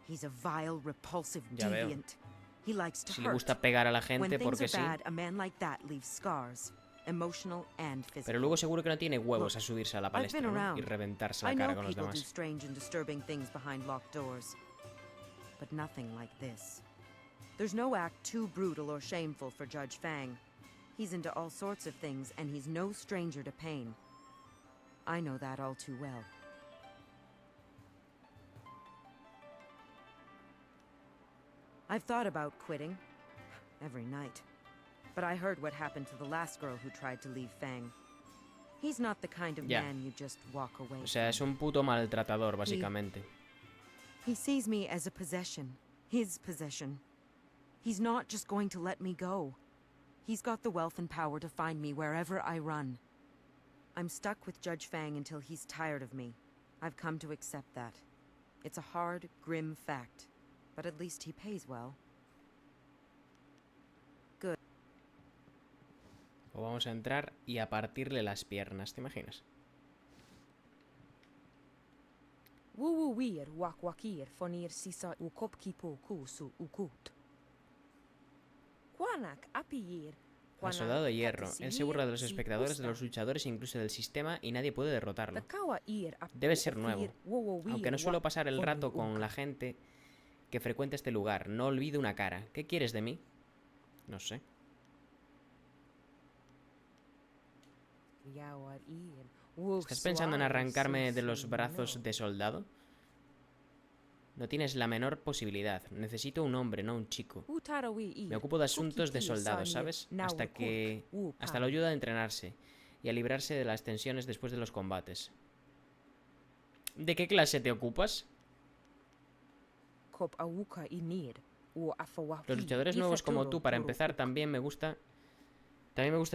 He's a vile, repulsive Ya veo. deviant. He likes to Si le hurt. gusta pegar a la gente When things porque are sí. bad, a man like that leaves scars, emotional and physical. Pero luego seguro que no tiene huevos a subirse a la I've palestra, been ¿no? around. Y reventarse I la cara know con los people do demás. strange and disturbing things behind locked doors, but nothing like this. There's no act too brutal or shameful for Judge Fang. He's into all sorts of things, and he's no stranger to pain. I know that all too well. I've thought about quitting. Every night. But I heard what happened to the last girl who tried to leave Fang. He's not the kind of Ya. man you just walk away O sea, es un puto maltratador, básicamente. He sees me as a possession. His possession. He's not just going to let me go. He's got the wealth and power to find me wherever I run. I'm stuck with Judge Fang until he's tired of me. I've come to accept that. It's a hard, grim fact. But at least he pays well. Good. O vamos a entrar y a partirle las piernas, ¿te imaginas? Wuwuir wakwakir fonir sisa ukopkipo kusu ukut. Kwanak apiyir. El soldado de hierro. Él se burla de los espectadores, de los luchadores e incluso del sistema y nadie puede derrotarlo. Debe ser nuevo. Aunque no suelo pasar el rato con la gente que frecuenta este lugar. No olvido una cara. ¿Qué quieres de mí? No sé. ¿Estás pensando en arrancarme de los brazos de soldado? No tienes la menor posibilidad. Necesito un hombre, no un chico. Me ocupo de asuntos de soldados, ¿sabes? Hasta lo ayuda a entrenarse y a librarse de las tensiones después de los combates. ¿De qué clase te ocupas? Los luchadores nuevos como tú, para empezar, también me gusta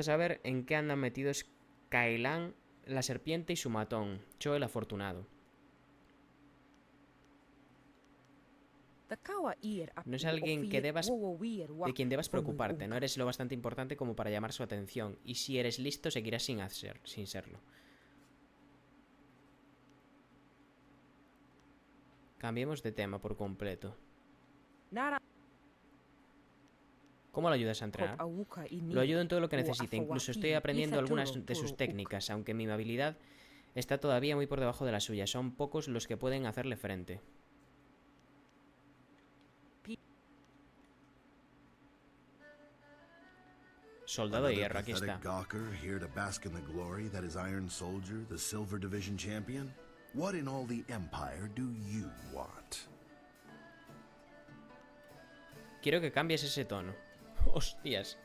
saber en qué andan metidos Kailan, la serpiente y su matón, Cho el afortunado. No es alguien de quien debas preocuparte. No eres lo bastante importante como para llamar su atención. Y si eres listo, seguirás sin serlo. Cambiemos de tema por completo. ¿Cómo lo ayudas a entrenar? Lo ayudo en todo lo que necesite. Incluso estoy aprendiendo algunas de sus técnicas, aunque mi habilidad está todavía muy por debajo de la suya. Son pocos los que pueden hacerle frente. Soldado de hierro, aquí está. Gawker here to bask in the glory that is Iron Soldier, the Silver Division champion? What in all the Empire do you want? Quiero que cambies ese tono. Hostias.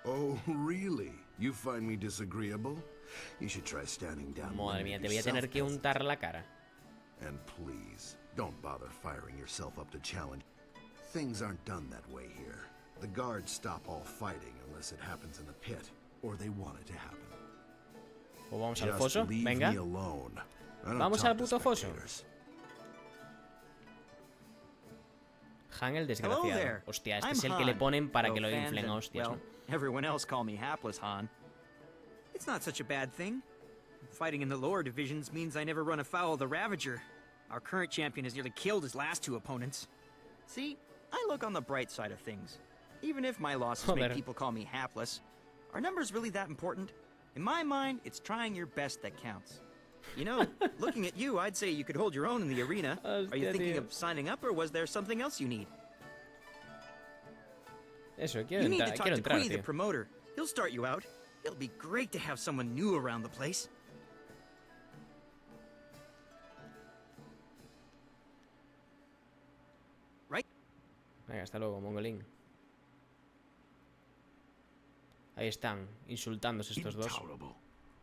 Oh, really? You find me disagreeable? You should try standing down. Madre mía, te voy a tener que untar la cara. And please, don't bother firing yourself up to challenge. Things aren't done that way here. The guards stop all fighting unless it happens in the pit, or they want it to happen. O vamos al foso, venga. Vamos al puto foso. Han el desgraciado. Hostia, este es el que le ponen para que lo inflen a hostias, ¿no? Everyone else call me hapless Han. It's not such a bad thing. Fighting in the lower divisions means I never run afoul of the Ravager. Our current champion has nearly killed his last two opponents. See, I look on the bright side of things. Even if my losses make people call me hapless, are numbers really that important? In my mind, it's trying your best that counts. You know, looking at you, I'd say you could hold your own in the arena. Are you Hostia, thinking tío. of signing up, or was there something else you need? Eso, quiero You need to entrar, talk quiero to entrar, Kui, the tío. promoter. He'll start you out. It'll be great to have someone new around the place. Right? Venga, hasta luego, mongolín. Ahí están, insultándose estos dos. Intolerable.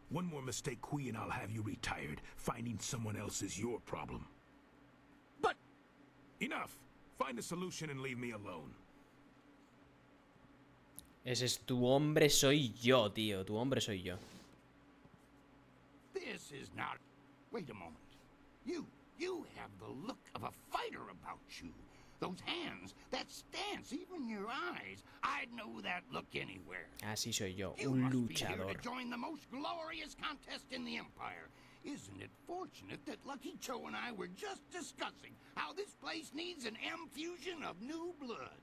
One more mistake, Kui, and I'll have you retired. Finding someone else is your problem. But enough. Find a solution and leave me alone. Ese es tu hombre, soy yo, tío. Tu hombre soy yo. This is not... Wait a moment. You have the look of a fighter about you. Those hands, that stance, even your eyes. I'd know that look anywhere. Así soy yo, You un must be here luchador. to join the most glorious contest in the Empire. Isn't it fortunate that Lucky Cho and I were just discussing how this place needs an M-fusion of new blood?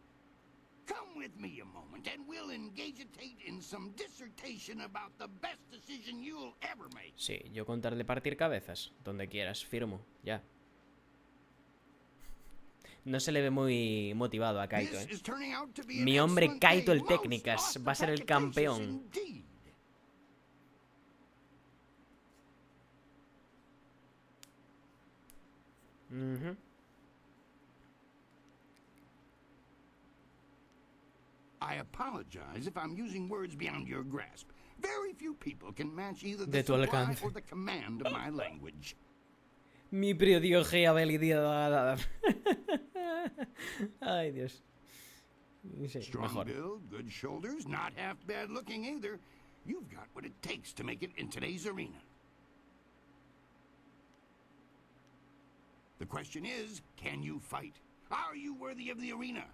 Come with me a moment and we'll engagitate in some dissertation about the best decision you'll ever make. Sí, yo con tal de partir cabezas. Donde quieras, firmo, ya. No se le ve muy motivado a Kaito, This is turning out to be Mi an hombre excellent Kaito day. el Técnicas va a ser el campeón. Indeed. Ujú. I apologize if I'm using words beyond your grasp. Very few people can match either De the tu supply alcance. or the command of my language. Mi priodiogea habilidad. Ay, Dios. Sí, Strong mejor. build, good shoulders, not half bad looking either. You've got what it takes to make it in today's arena. The question is, can you fight? Are you worthy of the arena?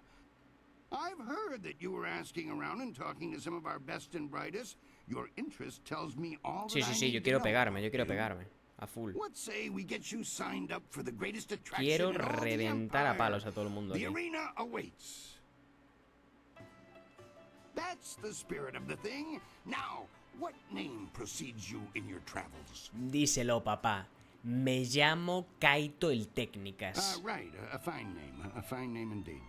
I've heard that you were asking around and talking to some of our best and brightest. Your interest tells me all Sí, that sí, I sí, need yo to quiero know pegarme, about yo quiero you. pegarme. A full. What say we get you signed up for the greatest attraction Quiero in all the reventar a Empire? palos a todo el mundo The aquí. arena awaits. That's the spirit of the thing. Now, what name precedes you in your travels? Díselo, papá. Me llamo Kaito el Técnicas. Right, a fine name indeed.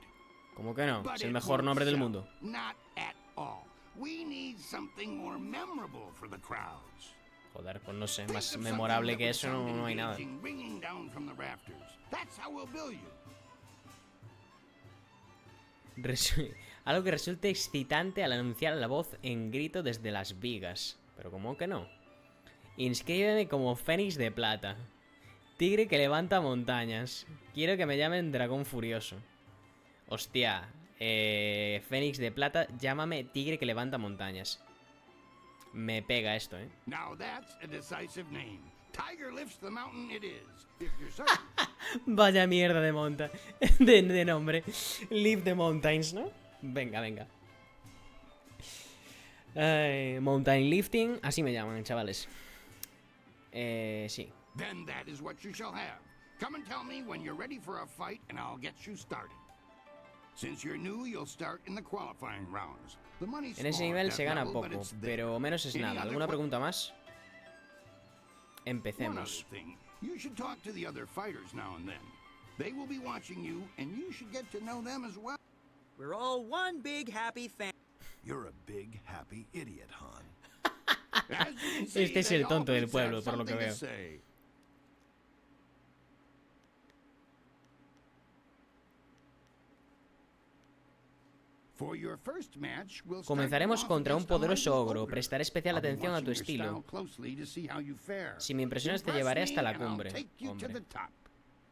¿Cómo que no? But Es el it mejor won't nombre del sell. mundo. Not at all. We need something more memorable for the crowds. Joder, pues no sé, Think más of memorable something que that eso would sound no hay nada. engaging, ringing down from the rafters. That's how we'll bill you. Algo que resulte excitante al anunciar la voz en grito desde las vigas. Pero ¿cómo que no? Inscríbeme como Fénix de Plata. Tigre que levanta montañas. Quiero que me llamen Dragón Furioso. Hostia. Fénix de Plata, llámame Tigre que levanta montañas. Me pega esto, ¿eh? Now that's a decisive name. Tiger lifts the mountain it is. If you're certain. Vaya mierda de monta. De nombre. Live the Mountains, ¿no? Venga, venga. Mountain Lifting. Así me llaman, chavales. Sí. Then that is what you shall have. Come and tell me when you're ready for a fight and I'll get you started. Since you're new, you'll start in the qualifying rounds. The money's En ese small at nivel that se gana level, but poco, it's there. pero menos es Any nada. other ¿Alguna que- pregunta más? One other Empecemos. thing. You should talk to the other fighters now and then. They will be watching you, and you should get to know them as well. We're all one big happy family. You're a big, happy idiot, Han. As you can see, Este es they el tonto del always pueblo, have por lo que something to veo. say. For your first match, we'll start Comenzaremos you off contra un against a poderoso mighty ogro. ogre. Prestaré especial I'll be atención a tu watching your estilo. style closely to see how you fare. Si me impresionas te Impress llevaré me hasta la and I'll cumbre. take you to Hombre. the top.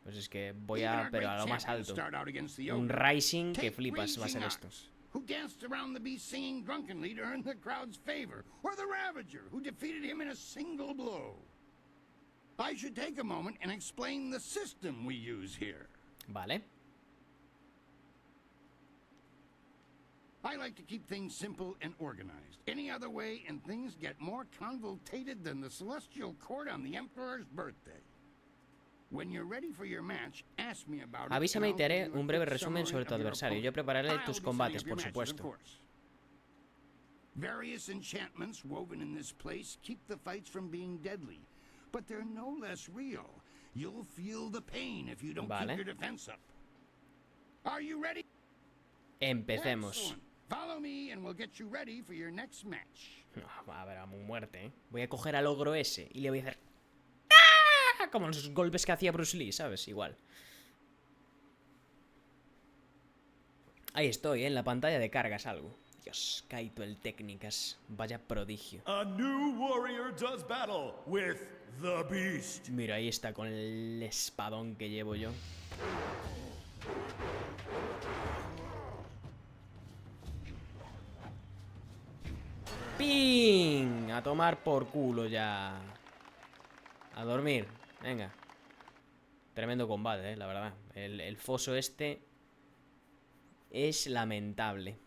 Pues es que voy Even a... our pero a great lo más champions alto. start out against the Un ogre. Rising que Take flipas va a ser Raging esto. Ox, who danced around the beast singing drunkenly to earn the crowd's favor, or the Ravager, who defeated him in a single blow. I should take a moment and explain the system we use here. Vale. I like to keep things simple and organized. Any other way, and things get more convoluted than the celestial court on the Emperor's birthday. When you're ready for your match, ask me about it, Avísame y and te I'll haré give you a un breve quick resumen summary sobre tu of your adversario. Yo opponent. prepararé I'll tus be combates, setting up por your matches, of supuesto. course. Various enchantments woven in this place keep the fights from being deadly. but they're no less real. You'll feel the pain if you don't Vale. keep your defense up. Are you ready? Empecemos. Excellent. Follow me and we'll get you ready for your next match. A ver, a mu muerte, ¿eh? Voy a coger al ogro ese y le voy a hacer... ¡Ah! Como los golpes que hacía Bruce Lee, ¿sabes? Igual. Ahí estoy, ¿eh? En la pantalla de cargas algo. Dios, Kaito el técnicas. Vaya prodigio. A new warrior does battle with the beast. Mira, ahí está con el espadón que llevo yo. ¡Ping! A tomar por culo ya. A dormir. Venga. Tremendo combate, la verdad. El foso este es lamentable.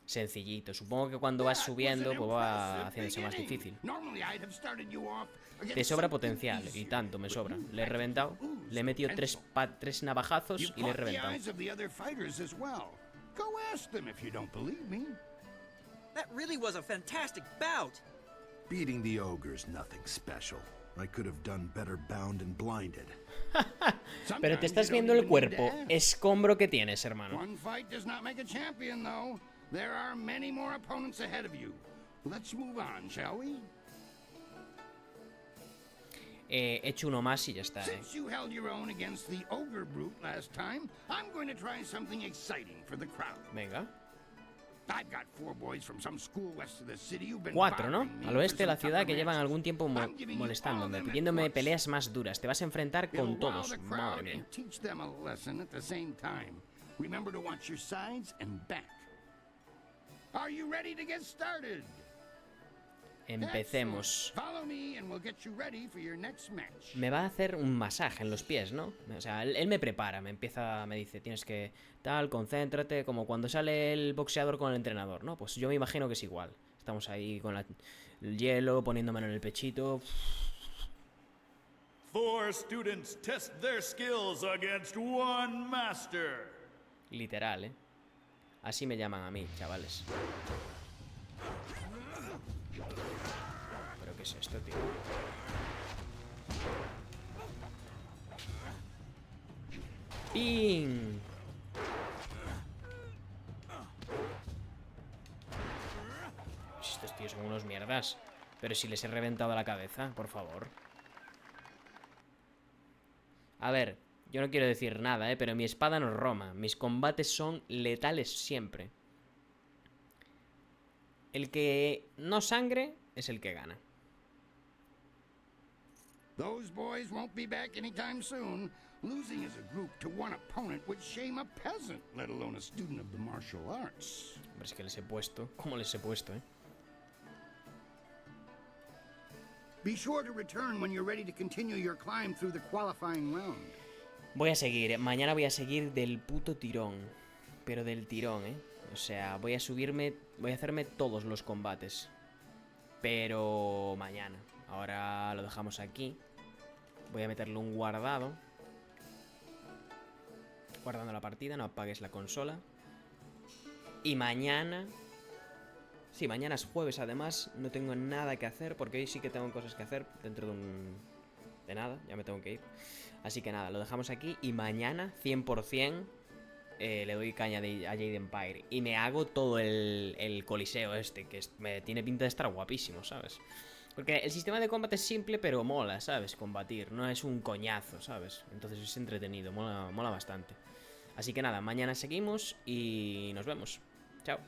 Sencillito. Supongo que cuando vas subiendo, pues va haciéndose más difícil. Te sobra potencial, y tanto me sobra. Le he reventado, le he metido tres navajazos y le he reventado. That really was a fantastic bout. Beating the ogre's nothing special. I could have done better bound and blinded. Pero te estás viendo el cuerpo escombro que tienes, hermano. One fight does not make a champion, though. There are many more opponents ahead of you. Let's move on, shall we? He hecho uno más y ya está, Since you held your own against the ogre brute last time, I'm going to try something exciting for the crowd. Venga. I've got 4 boys from some school west of the city who've been 4, ¿no? bothering me Al oeste de la for some ciudad que tougher llevan matches. algún tiempo molestándome, pidiéndome peleas más duras. Te vas a enfrentar It'll con wow todos. the Madre crowd mía. and teach them a lesson at the same time. Remember to watch your sides and back. Are you ready to get started? Empecemos. Follow me and we'll get you ready for your next match. Me va a hacer un masaje en los pies, ¿no? O sea, él me prepara, me dice, tienes que tal, concéntrate, como cuando sale el boxeador con el entrenador, ¿no? Pues yo me imagino que es igual. Estamos ahí con el hielo, poniéndome en el pechito. 4 students test their skills against 1 master. Literal, ¿eh? Así me llaman a mí, chavales. ¿Pero qué es esto, tío? ¡Ping! Estos tíos son unos mierdas. Pero si les he reventado la cabeza, por favor. A ver, yo no quiero decir nada, pero mi espada no es Roma. Mis combates son letales siempre. El que no sangre es el que gana. Those boys won't be back anytime soon. Losing as a group to one opponent would shame a peasant, let alone a student of the martial arts. Hombre, es que les he puesto. ¿Cómo les he puesto, eh? Be sure to return when you're ready to continue your climb through the qualifying round. Voy a seguir, mañana voy a seguir del puto tirón. Pero del tirón, ¿eh? O sea, voy a subirme, voy a hacerme todos los combates. Pero mañana. Ahora lo dejamos aquí. Voy a meterle un guardado. Guardando la partida, no apagues la consola. Y mañana... Sí, mañana es jueves, además. No tengo nada que hacer, porque hoy sí que tengo cosas que hacer. Dentro de nada, ya me tengo que ir. Así que nada, lo dejamos aquí. Y mañana, 100%, le doy caña a Jade Empire. Y me hago todo el coliseo este, que me tiene pinta de estar guapísimo, ¿sabes? Porque el sistema de combate es simple, pero mola, ¿sabes? Combatir, no es un coñazo, ¿sabes? Entonces es entretenido, mola bastante. Así que nada, mañana seguimos y nos vemos. Chao.